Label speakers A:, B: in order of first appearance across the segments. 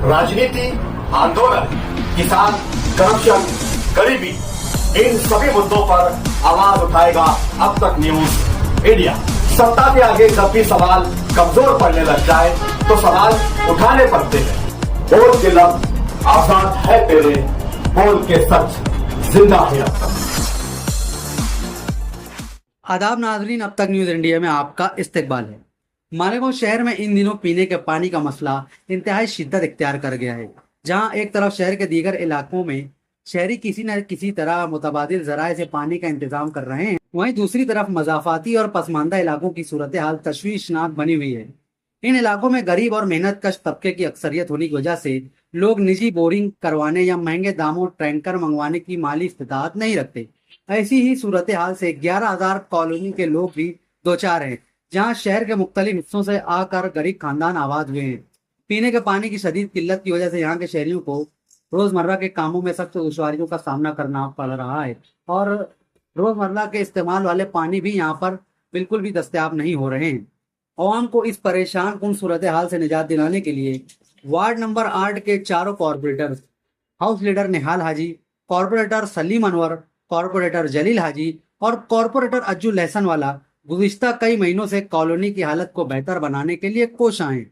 A: राजनीति, आंदोलन, किसान, करप्शन, गरीबी, इन सभी मुद्दों पर आवाज उठाएगा अब तक न्यूज इंडिया। सत्ता के आगे जब भी सवाल कमजोर पड़ने लग जाए तो सवाल उठाने पड़ते हैं। बोल के लफ्ज आजाद है तेरे, बोल के सच जिंदा है अब तक।
B: आदाब नाजरीन, अब तक न्यूज इंडिया में आपका इस्तकबाल है। मालेगांव शहर में इन दिनों पीने के पानी का मसला इंतहाई शिद्दत इख्तियार कर गया है। जहां एक तरफ शहर के दीगर इलाकों में शहरी किसी न किसी तरह मुतबादिल जराए से पानी का इंतजाम कर रहे हैं, वहीं दूसरी तरफ मज़ाफाती और पसमानदा इलाकों की सूरत हाल तशवीशनाक बनी हुई है। इन इलाकों में गरीब और मेहनत कश तबके की अक्सरियत होने की वजह से लोग निजी बोरिंग करवाने या महंगे दामों टैंकर मंगवाने की माली इस्तिताअत नहीं रखते। ऐसी ही सूरत हाल से 11,000 कॉलोनी के लोग भी दो चार हैं, जहां शहर के मुख्तलिफ हिस्सों से आकर गरीब खानदान आबाद हुए हैं। पीने के पानी की शदीद किल्लत की वजह से यहाँ के शहरियों को रोजमर्रा के कामों में सख्त दुश्वारियों का सामना करना पड़ रहा है और रोजमर्रा के इस्तेमाल वाले पानी भी यहाँ पर बिल्कुल भी दस्तयाब नहीं हो रहे हैं। अवाम को इस परेशान कुन सूरत हाल से निजात दिलाने के लिए वार्ड नंबर 8 के चारों कॉरपोरेटर्स, हाउस लीडर निहाल हाजी, कॉरपोरेटर सलीम अनवर, कॉरपोरेटर जलील हाजी और कॉरपोरेटर अज्जू लहसन वाला गुज़िश्ता कई महीनों से कॉलोनी की हालत को बेहतर बनाने के लिए कोशां हैं।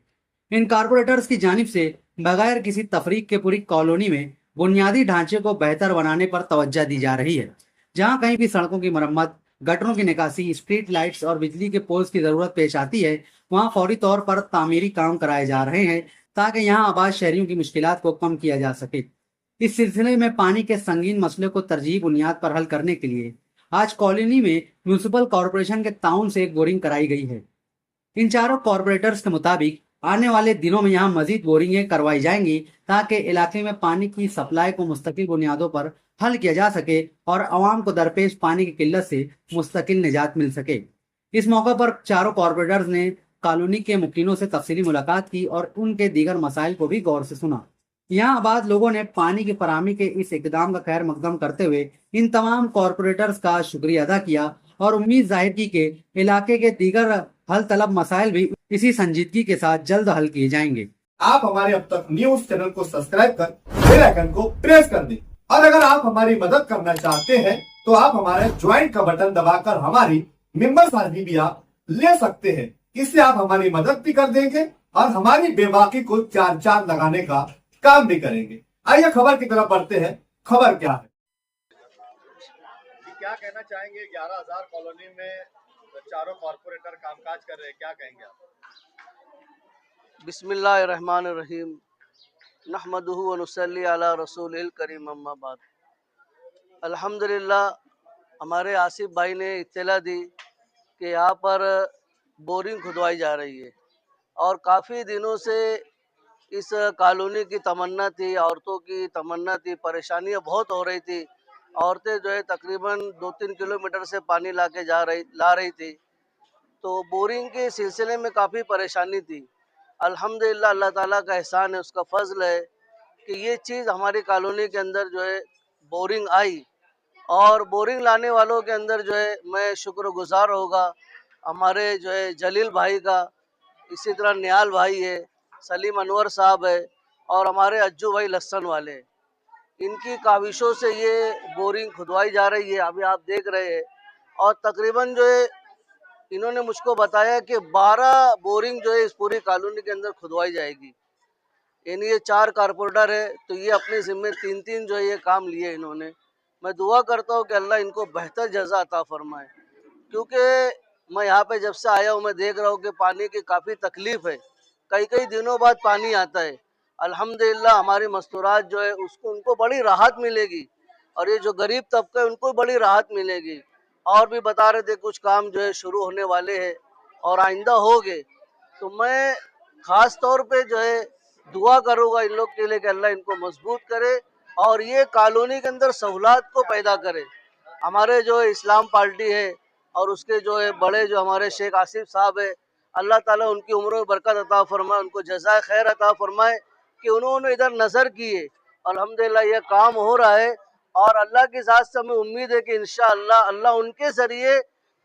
B: इन कॉरपोरेटर्स की जानिब से बगैर किसी तफरीक के पूरी कॉलोनी में बुनियादी ढांचे को बेहतर बनाने पर तवज्जो दी जा रही है। जहां कहीं भी सड़कों की मरम्मत, गटरों की निकासी, स्ट्रीट लाइट्स और बिजली के पोल्स की जरूरत पेश आती है, वहां फौरी तौर पर तामीरी काम कराए जा रहे हैं ताकि यहाँ आबाद शहरियों की मुश्किलात को कम किया जा सके। इस सिलसिले में पानी के संगीन मसले को तरजीही बुनियाद पर हल करने के लिए आज कॉलोनी में म्यूनिसिपल कॉरपोरेशन के ताउन से एक बोरिंग कराई गई है। इन चारों कॉरपोरेटर्स के मुताबिक आने वाले दिनों में यहाँ मजीद बोरिंगें करवाई जाएंगी ताकि इलाके में पानी की सप्लाई को मुस्तकिल बुनियादों पर हल किया जा सके और आवाम को दरपेश पानी की किल्लत से मुस्तकिल निजात मिल सके। इस मौके पर चारों कॉरपोरेटर्स ने कॉलोनी के मुकीनों से तफसीली मुलाकात की और उनके दीगर मसाइल को भी गौर से सुना। यहाँ आबाद लोगों ने पानी की फराहमी के इस इकदाम का खैर मकदम करते हुए इन तमाम कॉरपोरेटर्स का शुक्रिया अदा किया और उम्मीद जाहिर की कि इलाके के दीगर हल तलब मसाइल भी इसी संजीदगी के साथ जल्द हल किए जाएंगे।
A: आप हमारे अब तक न्यूज चैनल को सब्सक्राइब कर बेल आइकन को प्रेस कर दें और अगर आप हमारी मदद करना चाहते हैं तो आप हमारे ज्वाइन का बटन दबाकर हमारी मेंबर साझी भी आप ले सकते हैं। इससे आप हमारी मदद भी कर देंगे और हमारी बेबाकी को चार चांद लगाने का काम भी करेंगे। आइए खबर की तरफ बढ़ते हैं। खबर क्या है, क्या कहना चाहेंगे? 11,000 कॉलोनी में चारों कॉर्पोरेटर कामकाज कर रहे हैं, क्या कहेंगे आप?
C: बिस्मिल्लाहिर्रहमानिर्रहीम, नहमदुहु व नुसल्ली अला रसूलिल करीम, अम्मा बाद। अल्हम्दुलिल्लाह, हमारे आसिफ भाई ने इत्तला दी कि यहाँ पर बोरिंग खुदवाई जा रही है और काफ़ी दिनों से इस कॉलोनी की तमन्ना थी, औरतों की तमन्ना थी, परेशानियाँ बहुत हो रही थी। औरतें जो है तकरीबन 2-3 किलोमीटर से पानी ला रही थी, तो बोरिंग के सिलसिले में काफ़ी परेशानी थी। अल्हम्दुलिल्लाह, अल्लाह ताला का एहसान है, उसका फजल है कि ये चीज़ हमारी कॉलोनी के अंदर जो है बोरिंग आई और बोरिंग लाने वालों के अंदर जो है मैं शुक्रगुजार होगा हमारे जो है जलील भाई का, इसी तरह निहाल भाई है, सलीम अनवर साहब है और हमारे अज्जू भाई लहसन वाले। इनकी काविशों से ये बोरिंग खुदवाई जा रही है, अभी आप देख रहे हैं। और तकरीबन जो है इन्होंने मुझको बताया कि 12 बोरिंग जो है इस पूरी कॉलोनी के अंदर खुदवाई जाएगी। यानी ये 4 कारपोरेटर है तो ये अपने ज़िम्मे 3-3 जो है ये काम लिए इन्होंने। मैं दुआ करता हूँ कि अल्लाह इनको बेहतर जज़ा अता फरमाए, क्योंकि मैं यहाँ पे जब से आया हूँ मैं देख रहा हूँ कि पानी की काफ़ी तकलीफ़ है। कई दिनों बाद पानी आता है। अल्हम्दुलिल्लाह, हमारी मस्तूरात जो है उसको उनको बड़ी राहत मिलेगी और ये जो गरीब तबका है उनको बड़ी राहत मिलेगी। और भी बता रहे थे कुछ काम जो है शुरू होने वाले हैं और आइंदा हो गए, तो मैं ख़ास तौर पे जो है दुआ करूँगा इन लोग के लिए कि अल्लाह इनको मजबूत करे और ये कॉलोनी के अंदर सहूलात को पैदा करे। हमारे जो है इस्लाम पार्टी है और उसके जो है बड़े जो हमारे शेख आसिफ साहब है, अल्लाह ताला उनकी उम्र में बरकत अता फरमाए, उनको जज़ाए खैर अता फरमाए कि उन्होंने इधर नज़र की है। अल्हम्दुलिल्लाह, ये काम हो रहा है और अल्लाह की ज़ात से हमें उम्मीद है कि इंशाअल्लाह अल्लाह उनके ज़रिए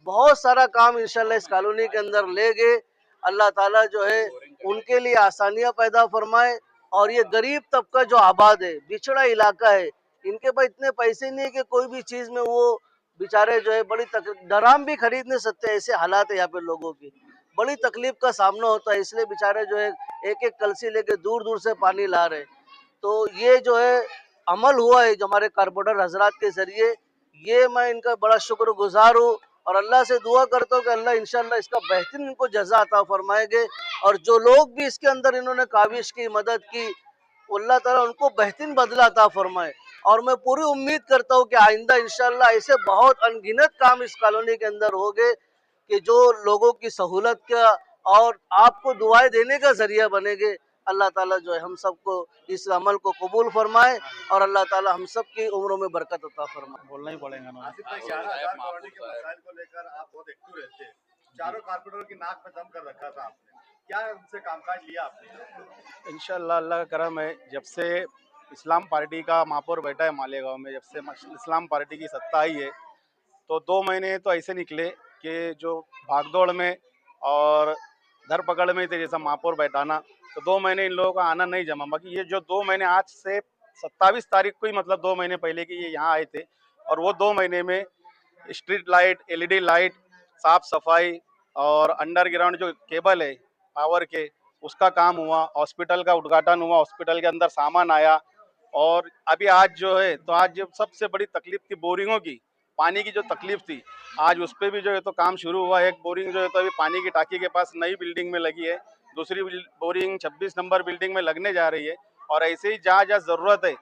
C: बहुत सारा काम इंशाअल्लाह इस कॉलोनी के अंदर ले गए। अल्लाह ताला जो है उनके लिए आसानियाँ पैदा फरमाए और ये गरीब तबका जो आबाद है, बिछड़ा इलाका है, इनके पास इतने पैसे नहीं है कि कोई भी चीज में वो बेचारे जो है बड़ी डराम भी खरीद नहीं सकते, ऐसे हालात है यहाँ पे लोगों की। बड़ी तकलीफ का सामना होता है, इसलिए बेचारे जो है एक एक कलसी लेके दूर दूर से पानी ला रहे। तो ये जो है अमल हुआ है जो हमारे कारपोरेटर हजरात के जरिए, ये मैं इनका बड़ा शुक्रगुजार हूँ और अल्लाह से दुआ करता हूँ कि अल्लाह इंशाल्लाह इसका बेहतरीन इनको जज़ा अता फरमाएंगे। और जो लोग भी इसके अंदर इन्होंने काविश की, मदद की, अल्लाह ताला उनको बेहतरीन बदला अता फरमाए। और मैं पूरी उम्मीद करता हूँ कि आइंदा इंशाल्लाह ऐसे बहुत अनगिनत काम इस कॉलोनी के अंदर होंगे कि जो लोगों की सहूलत का और आपको दुआएं देने का जरिया बनेंगे। अल्लाह ताला जो है हम सबको इस अमल को कबूल फरमाए और अल्लाह ताला हम सब की उम्रों में बरकत अता फरमाए।
D: बोलना ही पड़ेगा ना।
A: आसिफ भाई, 11,000 कॉलोनी के मसाइल को लेकर आप बहुत एक्टिव रहते हैं। चारों कारपोरेटर की नाक में दम कर रखा था आपने, क्या उनसे कामकाज लिया आपने?
D: इंशाल्लाह अल्लाह का करम है, जब से इस्लाम पार्टी का महापौर बैठा है मालेगांव में, जब से इस्लाम पार्टी की सत्ता आई है, तो 2 महीने तो ऐसे निकले कि जो भागदौड़ में और धरपकड़ में थे, जैसा महापौर बैठाना, तो 2 महीने इन लोगों का आना नहीं जमा। बाकी ये जो 2 महीने आज से 27 तारीख को ही, मतलब 2 महीने पहले की ये यहाँ आए थे, और वो 2 महीने में स्ट्रीट लाइट, LED लाइट, साफ सफाई और अंडरग्राउंड जो केबल है पावर के, उसका काम हुआ, हॉस्पिटल का उद्घाटन हुआ, हॉस्पिटल के अंदर सामान आया। और अभी आज जो है, तो आज जो सबसे बड़ी तकलीफ थी बोरिंगों की, पानी की जो तकलीफ थी, आज उस पर भी जो है तो काम शुरू हुआ है। एक बोरिंग जो है तो अभी पानी की टाकी के पास नई बिल्डिंग में लगी है, दूसरी बोरिंग 26 नंबर बिल्डिंग में लगने जा रही है। और ऐसे ही जहाँ जहाँ ज़रूरत है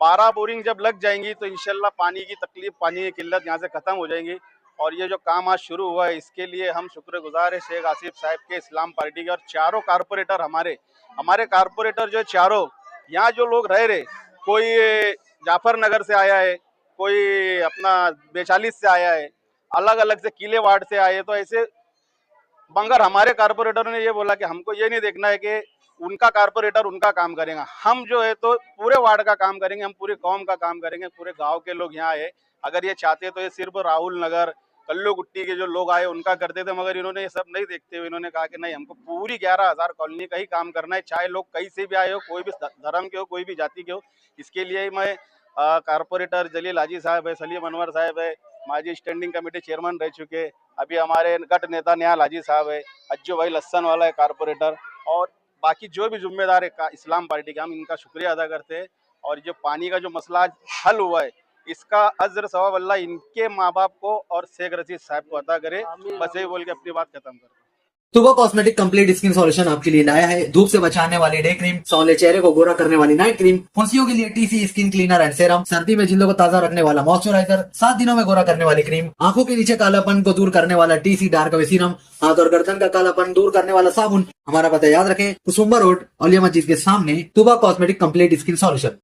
D: 12 बोरिंग जब लग जाएंगी तो इंशाल्लाह पानी की तकलीफ, पानी की किल्लत यहाँ से ख़त्म हो जाएंगी। और ये जो काम आज शुरू हुआ है, इसके लिए हम शुक्रगुजार है शेख आसिफ साहब के, इस्लाम पार्टी के, और चारों कारपोरेटर हमारे कारपोरेटर जो चारों यहाँ जो लोग रह रहे, कोई जाफर नगर से आया है, कोई अपना 42 से आया है, अलग अलग से किले वार्ड से आए, तो ऐसे मगर हमारे कारपोरेटर ने ये बोला कि हमको ये नहीं देखना है कि उनका कारपोरेटर उनका काम करेगा, हम जो है तो पूरे वार्ड का काम करेंगे, हम पूरे कौम का काम करेंगे, पूरे गांव के लोग यहाँ आए। अगर ये चाहते तो ये सिर्फ राहुल नगर, कल्लू गुट्टी के जो लोग आए उनका करते थे, मगर इन्होंने ये सब नहीं देखते हुए इन्होंने कहा कि नहीं, हमको पूरी 11,000 कॉलोनी का ही काम करना है, चाहे लोग कहीं से भी आए हो, कोई भी धर्म के हो, कोई भी जाति के हो। इसके लिए मैं कारपोरेटर जलील हाजी साहब है, सलीम अनवर साहब है, माजी स्टैंडिंग कमेटी चेयरमैन रह चुके, अभी हमारे गट नेता निहाल हाजी साहब है, अज्जू भाई लस्सन वाला है कारपोरेटर, और बाकी जो भी जिम्मेदार है इस्लाम पार्टी के, हम इनका शुक्रिया अदा करते हैं। और जो पानी का जो मसला आज हल हुआ है, इसका अज्र सवाब अल्लाह इनके माँ बाप को और शेख रशीद साहब को अता करे। बस यही बोल के अपनी बात खत्म करता हूं।
B: तुबा कॉस्मेटिक कंप्लीट स्किन सॉल्यूशन आपके लिए लाया है धूप से बचाने वाली डे क्रीम, सौंले चेहरे को गोरा करने वाली नाइट क्रीम, फुंसियों के लिए TC skin cleaner and serum, सर्दी में जिल्दों को ताजा रखने वाला मॉइस्चराइजर, 7 दिनों में गोरा करने वाली क्रीम, आंखों के नीचे कालापन को दूर करने वाला टीसी डार्क वे सीरम, हाथ और गर्दन का कालापन दूर करने वाला साबुन। हमारा पता याद रखें, कुसुम्बा रोड, औलिया मस्जिद के सामने, तुबा कॉस्मेटिक कंप्लीट स्किन सॉल्यूशन।